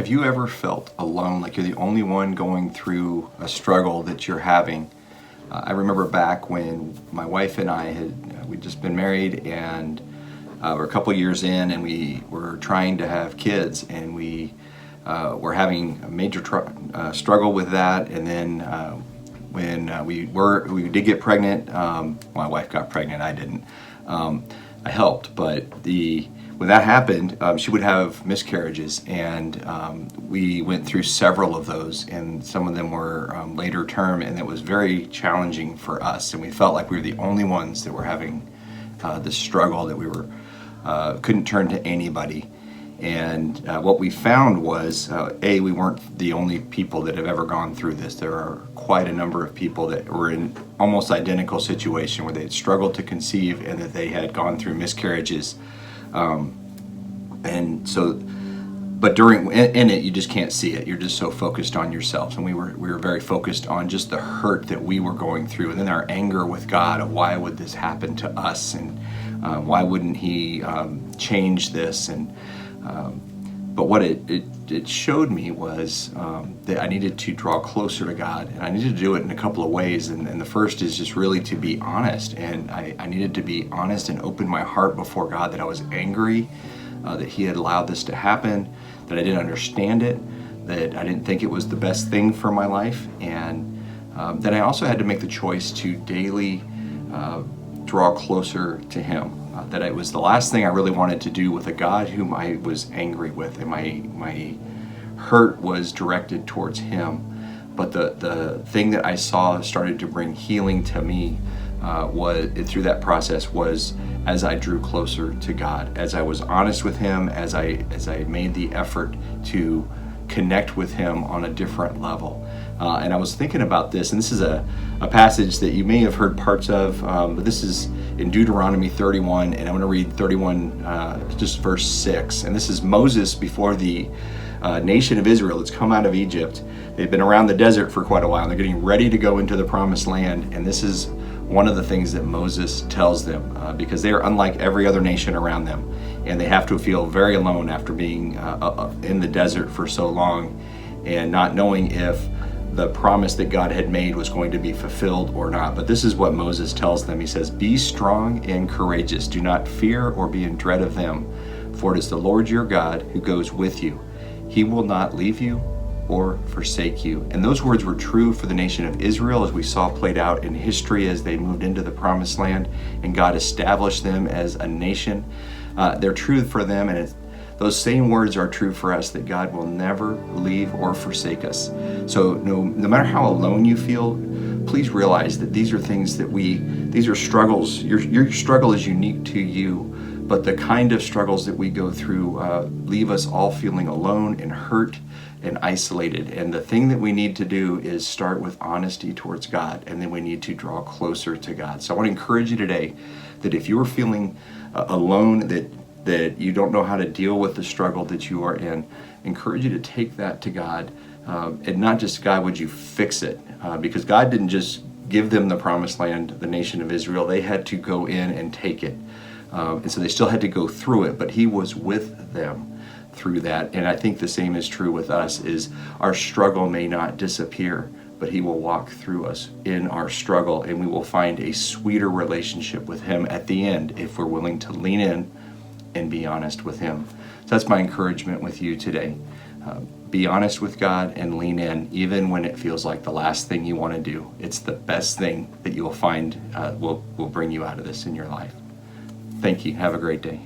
Have you ever felt alone, like you're the only one going through a struggle that you're having? I remember back when my wife and I we'd just been married, and we're a couple years in, and we were trying to have kids, and we were having a major struggle with that. And then when we did get pregnant, my wife got pregnant. I didn't. I helped, but when that happened, she would have miscarriages, and we went through several of those, and some of them were later term, and it was very challenging for us, and we felt like we were the only ones that were having this struggle, that we couldn't turn to anybody. And what we found was, we weren't the only people that have ever gone through this. There are quite a number of people that were in almost identical situation where they had struggled to conceive and that they had gone through miscarriages. And so, but in it, you just can't see it. You're just so focused on yourselves. And we were very focused on just the hurt that we were going through, and then our anger with God of why would this happen to us, and why wouldn't He change this? And but what it showed me was that I needed to draw closer to God, and I needed to do it in a couple of ways. And the first is just really to be honest, and I needed to be honest and open my heart before God that I was angry that He had allowed this to happen, that I didn't understand it, that I didn't think it was the best thing for my life, and then I also had to make the choice to daily draw closer to Him. That it was the last thing I really wanted to do with a God whom I was angry with, and my hurt was directed towards Him. But the thing that I saw started to bring healing to me through that process was as I drew closer to God, as I was honest with Him, as I made the effort to connect with Him on a different level. And I was thinking about this, and this is a passage that you may have heard parts of, but this is in Deuteronomy 31, and I'm going to read 31, just verse 6. And this is Moses before the nation of Israel that's come out of Egypt. They've been around the desert for quite a while, and they're getting ready to go into the promised land. And this is one of the things that Moses tells them, because they are unlike every other nation around them, and they have to feel very alone after being in the desert for so long and not knowing if the promise that God had made was going to be fulfilled or not. But this is what Moses tells them. He says, "Be strong and courageous. Do not fear or be in dread of them, for it is the Lord your God who goes with you. He will not leave you or forsake you." And those words were true for the nation of Israel, as we saw played out in history as they moved into the promised land and God established them as a nation. They're true for them, and those same words are true for us, that God will never leave or forsake us. So no matter how alone you feel, please realize that these are things that these are struggles. Your struggle is unique to you, but the kind of struggles that we go through leave us all feeling alone and hurt and isolated. And the thing that we need to do is start with honesty towards God, and then we need to draw closer to God. So I want to encourage you today that if you are feeling alone, that you don't know how to deal with the struggle that you are in, encourage you to take that to God, and not just, God, would you fix it? Because God didn't just give them the promised land, the nation of Israel. They had to go in and take it. And so they still had to go through it, but He was with them through that. And I think the same is true with us, is our struggle may not disappear, but He will walk through us in our struggle, and we will find a sweeter relationship with Him at the end if we're willing to lean in and be honest with Him. So that's my encouragement with you today. Be honest with God and lean in, even when it feels like the last thing you want to do. It's the best thing that you will find will bring you out of this in your life. Thank you. Have a great day.